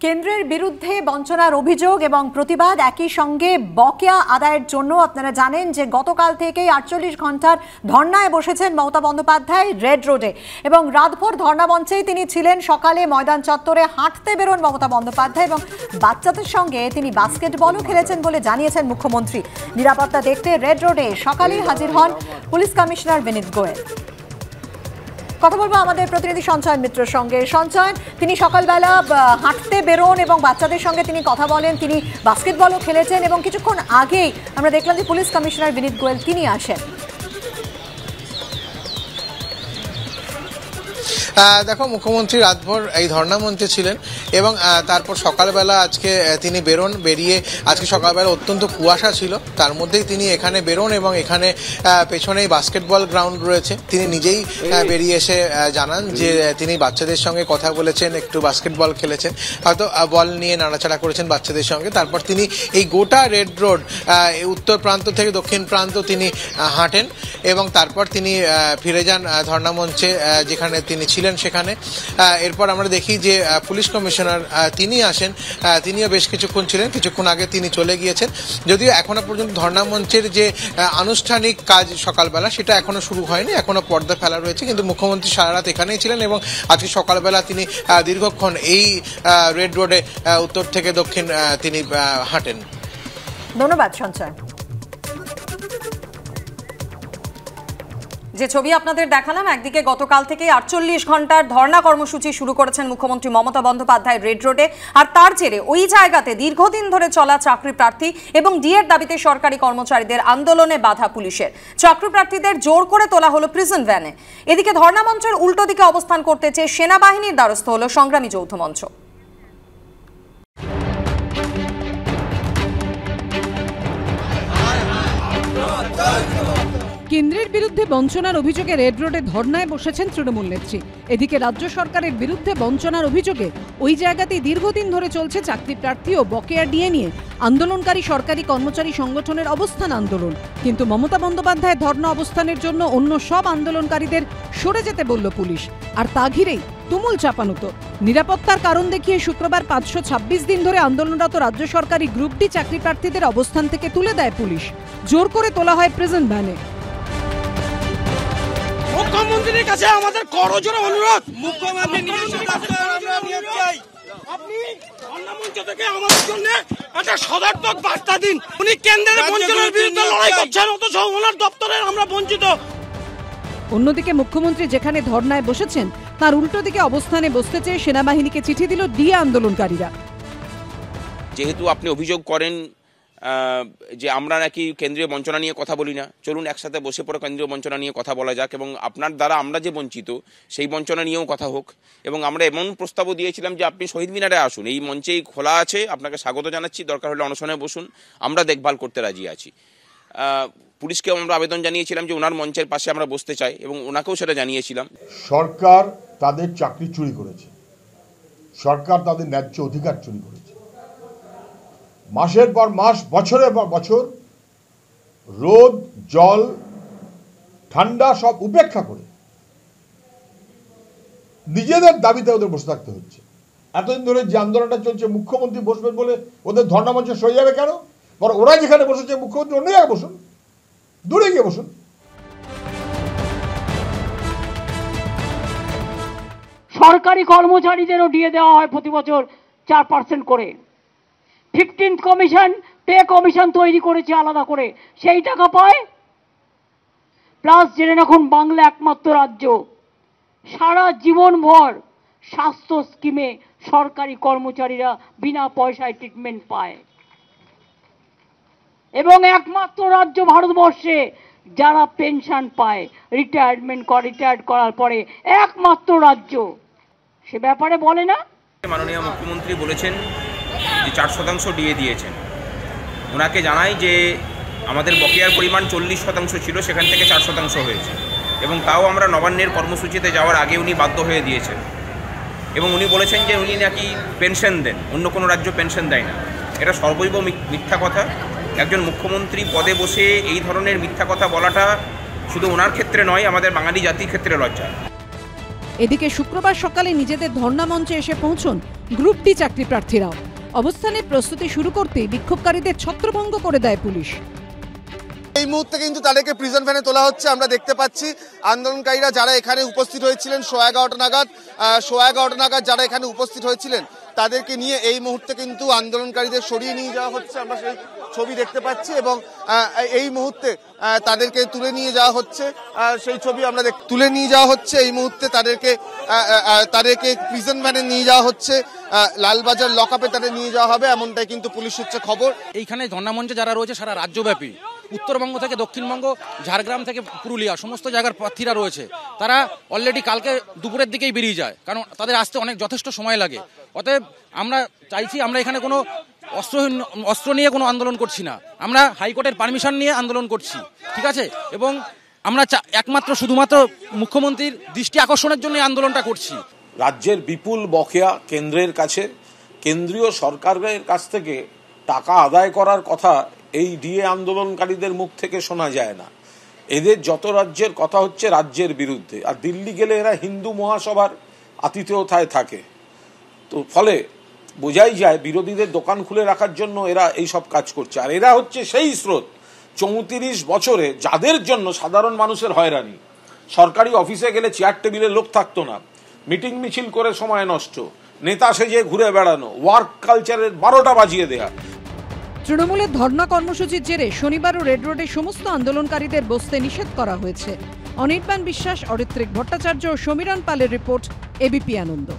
কেন্দ্রের বিরুদ্ধে বঞ্চনার অভিযোগ এবং প্রতিবাদ একই সঙ্গে বকেয়া আদায়ের জন্য আপনারা জানেন যে গতকাল থেকেই 48 ঘন্টার ধর্নায় বসেছেন মমতা বন্দ্যোপাধ্যায় রেড রোডে এবং রাতভর ধর্না মঞ্চেই তিনি ছিলেন। সকালে ময়দান চত্বরে হাঁটতে বেরোন মমতা বন্দ্যোপাধ্যায় এবং বাচ্চাদের সঙ্গে তিনি বাস্কেটবলও খেলেছেন বলে জানিয়েছেন মুখ্যমন্ত্রী। নিরাপত্তা দেখতে রেড রোডে সকালেই হাজির হন পুলিশ কমিশনার বিনীত গোয়েল। কথা বলবো আমাদের প্রতিনিধি সঞ্চয়ন মিত্রের সঙ্গে। সঞ্চয়ন, তিনি সকালবেলা হাঁটতে বেরোন এবং বাচ্চাদের সঙ্গে তিনি কথা বলেন, তিনি বাস্কেটবলও খেলেছেন এবং কিছুক্ষণ আগেই আমরা দেখলাম যে পুলিশ কমিশনার বিনীত গোয়েল তিনি আসেন। দেখো, মুখ্যমন্ত্রী রাতভর এই ধর্ণা মঞ্চে ছিলেন এবং তারপর সকালবেলা আজকে তিনি বেরিয়ে আজকে সকালবেলা অত্যন্ত কুয়াশা ছিল, তার মধ্যেই তিনি এখানে বেরোন এবং এখানে পেছনেই বাস্কেটবল গ্রাউন্ড রয়েছে। তিনি নিজেই বেরিয়ে এসে জানান যে তিনি বাচ্চাদের সঙ্গে কথা বলেছেন, একটু বাস্কেটবল খেলেছেন, হয়তো বল নিয়ে নাড়াচাড়া করেছেন বাচ্চাদের সঙ্গে। তারপর তিনি এই গোটা রেড রোড উত্তর প্রান্ত থেকে দক্ষিণ প্রান্ত তিনি হাঁটেন এবং তারপর তিনি ফিরে যান ধর্ণা মঞ্চে যেখানে তিনি ছিলেন সেখানে। এরপর আমরা দেখি যে পুলিশ কমিশনার তিনি আসেন, তিনিও বেশ কিছুক্ষণ ছিলেন, কিছুক্ষণ আগে তিনি চলে গিয়েছেন। যদিও এখনো পর্যন্ত ধর্ণা মঞ্চের যে আনুষ্ঠানিক কাজ সকালবেলা সেটা এখনো শুরু হয়নি, এখনো পর্দা ফেলা রয়েছে, কিন্তু মুখ্যমন্ত্রী সারা রাত এখানেই ছিলেন এবং আজকে সকালবেলা তিনি দীর্ঘক্ষণ এই রেড রোডে উত্তর থেকে দক্ষিণ তিনি হাঁটেন। ধন্যবাদ সঞ্চয়। যে ছবি আপনাদের দেখালাম, একদিকে গতকাল থেকে 48 ঘন্টার ধর্ণা কর্মসূচি শুরু করেছেন মুখ্যমন্ত্রী মমতা বন্দ্যোপাধ্যায় রেড রোডে, আর তার জেরে ওই জায়গাতে দীর্ঘদিন ধরে চলা চাকরি প্রার্থী এবং ডিএর দাবিতে সরকারি কর্মচারীদের আন্দোলনে বাধা পুলিশের। চাকরি প্রার্থীদের জোর করে তোলা হলো প্রিজন ভ্যানে। এদিকে ধর্ণা মঞ্চের উল্টো দিকে অবস্থান করতে চেয়ে সেনাবাহিনীর দ্বারস্থ হলো সংগ্রামী যৌথ মঞ্চ। কেন্দ্রের বিরুদ্ধে বঞ্চনার অভিযোগে রেড রোডে ধর্নায় বসেছেন তৃণমূল নেত্রী। এদিকে রাজ্য সরকারের বিরুদ্ধে বঞ্চনার অভিযোগে ওই জায়গাতেই দীর্ঘদিন ধরে চলছে চাকরি প্রার্থী ও বকেয়া ডিএ নিয়ে আন্দোলনকারী সরকারি কর্মচারী সংগঠনের অবস্থান আন্দোলন। কিন্তু মমতা বন্দ্যোপাধ্যায় ধর্না অবস্থানের জন্য অন্য সব আন্দোলনকারীদের সরে যেতে বলল পুলিশ, আর তা ঘিরেই তুমুল চাপানুতো। নিরাপত্তার কারণ দেখিয়ে শুক্রবার 526 দিন ধরে আন্দোলনরত রাজ্য সরকারি গ্রুপ ডি চাকরি প্রার্থীদের অবস্থান থেকে তুলে দেয় পুলিশ। জোর করে তোলা হয় প্রিজন ভ্যানে। মুখ্যমন্ত্রীর কাছে আমাদের করজোড়ে অনুরোধ, মুখ্যমন্ত্রী আপনি মঞ্চ থেকে আমাদের জন্য একটা সদর্থক বার্তা দিন। উনি কেন্দ্রের বঞ্চনার বিরুদ্ধে লড়াই করছেন, অথচ ওনার দপ্তরের আমরা বঞ্চিত। অন্যদিকে মুখ্যমন্ত্রী যেখানে ধর্নায় বসেছেন তার উল্টো দিকে অবস্থানে বসতে চেয়ে সেনাবাহিনীকে চিঠি দিল ডিএ আন্দোলনকারীরা। যেহেতু আপনি অভিযোগ করেন যে আমরা নাকি কেন্দ্রীয় বঞ্চনা নিয়ে কথা বলি না, চলুন একসাথে বসে পড়ে কেন্দ্রীয় বঞ্চনা নিয়ে কথা বলা যাক এবং আপনার দ্বারা আমরা যে বঞ্চিত সেই বঞ্চনা নিয়েও কথা হোক। এবং আমরা এমন প্রস্তাবও দিয়েছিলাম যে আপনি শহীদ মিনারে আসুন, এই মঞ্চেই খোলা আছে, আপনাকে স্বাগত জানাচ্ছি, দরকার হলে অনশনে বসুন, আমরা দেখভাল করতে রাজি আছি। পুলিশকেও আমরা আবেদন জানিয়েছিলাম যে ওনার মঞ্চের পাশে আমরা বসতে চাই এবং ওনাকেও সেটা জানিয়েছিলাম। সরকার তাদের চাকরি চুরি করেছে, সরকার তাদের ন্যায্য অধিকার চুরি করেছে। মাসের পর মাস, বছরের পর বছর রোদ জল ঠান্ডা সব উপেক্ষা করে নিজেদের দাবিতে ওদের বসে থাকতে হচ্ছে। এতদিন ধরে যে আন্দোলনটা চলছে, মুখ্যমন্ত্রী বসবেন বলে ওদের ধর্ণা মঞ্চে সরে যাবে কেন? বরং ওরা যেখানে বসেছে মুখ্যমন্ত্রী অন্য জায়গায় বসুন, দূরে গিয়ে বসুন। সরকারি কর্মচারীদেরও দিয়ে দেওয়া হয় প্রতি বছর 4% করে। 15th কমিশন পে কমিশন তৈরি করেছে আলাদা করে, সেই টাকা পায়। প্লাস জেনে রাখুন, বাংলা একমাত্র রাজ্য সারা জীবনভর স্বাস্থ্য স্কিমে সরকারি কর্মচারীরা বিনা পয়সায় ট্রিটমেন্ট পায় এবং একমাত্র রাজ্য ভারতবর্ষে যারা পেনশন পায় রিটায়ার্ড করার পরে, একমাত্র রাজ্য। সে ব্যাপারে বলে না। মাননীয় মুখ্যমন্ত্রী বলেছেন যে 4% ডিএ দিয়েছেন। ওনাকে জানাই যে আমাদের বকেয়ার পরিমাণ 40% ছিল, সেখান থেকে 4% হয়েছে এবং তাও আমরা নবান্নের কর্মসূচিতে যাওয়ার আগে উনি বাধ্য হয়ে দিয়েছেন এবং উনি বলেছেন যে উনি নাকি পেনশন দেন, অন্য কোনো রাজ্য পেনশন দেয় না। এটা সর্বৈব মিথ্যা কথা। একজন মুখ্যমন্ত্রী পদে বসে এই ধরনের মিথ্যা কথা বলাটা শুধু ওনার ক্ষেত্রে নয়, আমাদের বাঙালি জাতির ক্ষেত্রে লজ্জা। এদিকে শুক্রবার সকালে নিজেদের ধর্ণা মঞ্চে এসে পৌঁছন গ্রুপ ডি চাকরি প্রার্থীরাও। অবস্থানের প্রস্তুতি শুরু করতেই বিক্ষোভকারীদের ছত্রভঙ্গ করে দেয় পুলিশ। এই মুহূর্তে কিন্তু তাদেরকে প্রিজন ভ্যানে তোলা হচ্ছে। আমরা দেখতে পাচ্ছি আন্দোলনকারীরা যারা এখানে উপস্থিত হয়েছিলেন 11:15 নাগাদ যারা এখানে উপস্থিত হয়েছিলেন তাদেরকে নিয়ে এই মুহূর্তে কিন্তু আন্দোলনকারীদের সরিয়ে নিয়ে যাওয়া হচ্ছে। আমরা সেই ছবি দেখতে পাচ্ছি এবং এই মুহূর্তে তাদেরকে তুলে নিয়ে যাওয়া হচ্ছে, সেই ছবি আমরা তুলে নিয়ে যাওয়া হচ্ছে। এই মুহূর্তে তাদেরকে প্রিজন ভ্যানে নিয়ে যাওয়া হচ্ছে, লালবাজার লকআপে তাদের নিয়ে যাওয়া হবে, এমনটাই কিন্তু পুলিশ সূত্রে খবর। এইখানে ধর্ণামঞ্চে যারা রয়েছে সারা রাজ্যব্যাপী, উত্তরবঙ্গ থেকে দক্ষিণবঙ্গ, ঝাড়গ্রাম থেকে পুরুলিয়া, সমস্ত জায়গার প্রার্থীরা রয়েছে। তারা অলরেডি কালকে দুপুরের দিকেই বেরিয়ে যায়, কারণ তাদের আসতে অনেক যথেষ্ট সময় লাগে। অতএব আমরা চাইছি, আমরা এখানে কোনো অস্ত্র নিয়ে কোনো আন্দোলন করছি না, আমরা হাইকোর্টের পারমিশন নিয়ে আন্দোলন করছি, ঠিক আছে? এবং আমরা একমাত্র শুধুমাত্র মুখ্যমন্ত্রীর দৃষ্টি আকর্ষণের জন্য আন্দোলনটা করছি। রাজ্যের বিপুল বকেয়া কেন্দ্রের কাছে, কেন্দ্রীয় সরকারের কাছ থেকে টাকা আদায় করার কথা এই ডিএ আন্দোলনকারীদের মুখ থেকে শোনা যায় না। এদের যত রাজ্যের কথা হচ্ছে রাজ্যের বিরুদ্ধে, আর দিল্লি গেলে এরা হিন্দু মহাসভার আতিথেয়তায় থাকে। তো ফলে বোঝাই যায় বিরোধীদের দোকান খুলে রাখার জন্য এরা এই সব কাজ করছে। আর এরা হচ্ছে সেই স্রোত 34 বছরে যাদের জন্য সাধারণ মানুষের হয়রানি। সরকারি অফিসে গেলে চেয়ার টেবিলে লোক থাকতো না, মিটিং মিছিল করে সময় নষ্ট, নেতা সেজে ঘুরে বেড়ানো, ওয়ার্ক কালচারের 12টা বাজিয়ে দেয়া। তৃণমূলের ধর্ণা কর্মসূচির জেরে শনিবারও রেড রোডে সমস্ত আন্দোলনকারীদের বসতে নিষেধ করা হয়েছে। অনির্বাণ বিশ্বাস, অরিত্রিক ভট্টাচার্য ও সমীরণ পালের রিপোর্ট, এবিপি আনন্দ।